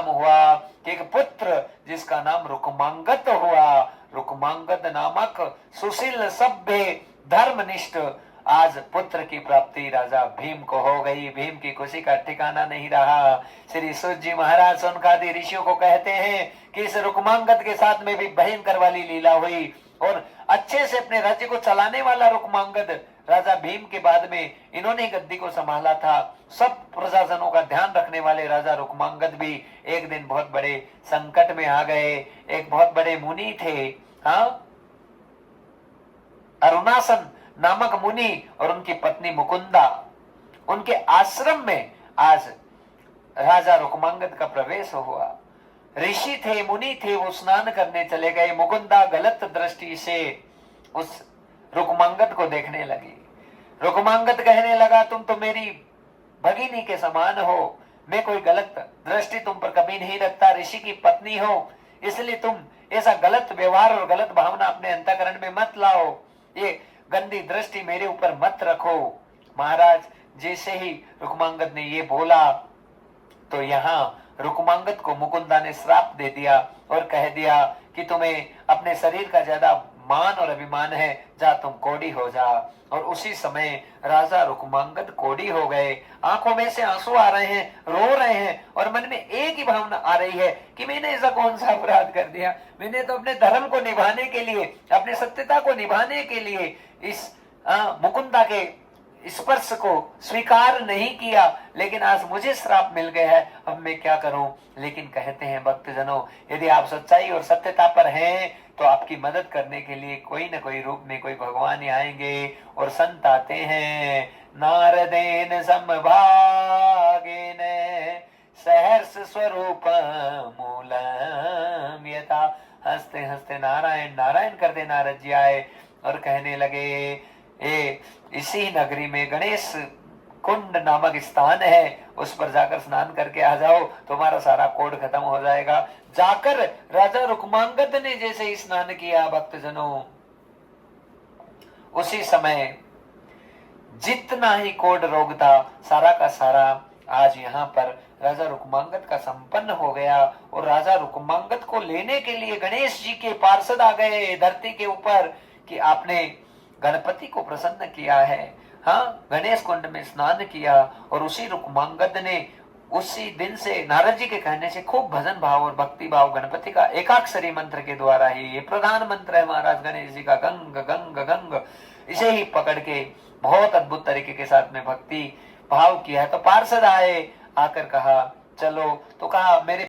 परिणाम हुआ कि एक पुत्र जिसका नाम रुक्मांगद हुआ। रुक्मांगद नामक सुशील सभ्य धर्मनिष्ठ आज पुत्र की प्राप्ति राजा भीम को हो गई। भीम की खुशी का ठिकाना नहीं रहा। श्री सूत जी महाराज सोनकादि ऋषियों को कहते हैं कि इस रुक्मांगद के साथ में भी भयंकर वाली लीला हुई और अच्छे से अपने राज्य को चलाने वाला रुक्मांगद राजा भीम के बाद में इन्होंने गद्दी को संभाला था। सब प्रशासनों का ध्यान रखने वाले राजा रुक्मांगद भी एक दिन बहुत बड़े संकट में आ गए। एक बहुत बड़े मुनि थे, हाँ, अरुणासन नामक मुनि और उनकी पत्नी मुकुंदा, उनके आश्रम में आज राजा रुक्मांगद का प्रवेश हुआ। ऋषि थे, मुनि थे, वो स्नान करने चले गए। मुकुंदा गलत दृष्टि से उस रुक्मांगद को देखने लगी। रुक्मांगद कहने लगा, तुम तो मेरी भगिनी के समान हो, मैं कोई गलत दृष्टि तुम पर कभी नहीं रखता। ऋषि की पत्नी हो, इसलिए तुम ऐसा गलत व्यवहार और गलत भावना अपने अंतःकरण में मत लाओ। ये गंदी दृष्टि मेरे ऊपर मत रखो। महाराज जैसे ही रुक्मांगद ने ये बोला तो यहाँ रुक्मांगद को मुकुंदा ने श्राप दे दिया और कह दिया कि तुम्हें अपने शरीर का ज्यादा मान और अभिमान है, जा तुम कोढ़ी हो जा। और उसी समय राजा रुक्मांगद कोढ़ी हो गए। आंखों में से आंसू आ रहे हैं, रो रहे हैं और मन में एक ही भावना आ रही है कि मैंने ऐसा कौन सा अपराध कर दिया। मैंने तो अपने धर्म को निभाने के लिए, अपने सत्यता को निभाने के लिए इस मुकुंदा के स्पर्श को स्वीकार नहीं किया, लेकिन आज मुझे श्राप मिल गया है, अब मैं क्या करूं। लेकिन कहते हैं भक्तजनों, यदि आप सच्चाई और सत्यता पर हैं तो आपकी मदद करने के लिए कोई न कोई रूप में कोई भगवान आएंगे। और संत आते हैं, नारदेन समभागेन सहर्ष स्वरूप मूलम यथा। हंसते हंसते नारायण नारायण करते नारद जी आए और कहने लगे, इसी नगरी में गणेश कुंड नामक स्थान है, उस पर जाकर स्नान करके आ जाओ, तुम्हारा सारा कोढ़ खत्म हो जाएगा। जाकर राजा रुक्मांगद ने जैसे ही स्नान किया भक्तजनों, उसी समय जितना ही कोढ़ रोग था सारा का सारा आज यहाँ पर राजा रुक्मांगद का संपन्न हो गया। और राजा रुक्मांगद को लेने के लिए गणेश जी के पार्षद आ गए धरती के ऊपर कि आपने गणपति को प्रसन्न किया है। हाँ, गणेश कुंड में स्नान किया और उसी रुक्मांगद ने उसी दिन से नारद जी के कहने से खूब भजन भाव और भक्ति भाव गणपति का एकाक्षरी मंत्र के द्वारा ही, ये प्रधान मंत्र है महाराज गणेश जी का, गंग गंग गंग, इसे ही पकड़ के बहुत अद्भुत तरीके के साथ में भक्ति भाव किया। तो पार्षद आए, आकर कहा चलो, तो कहा मेरे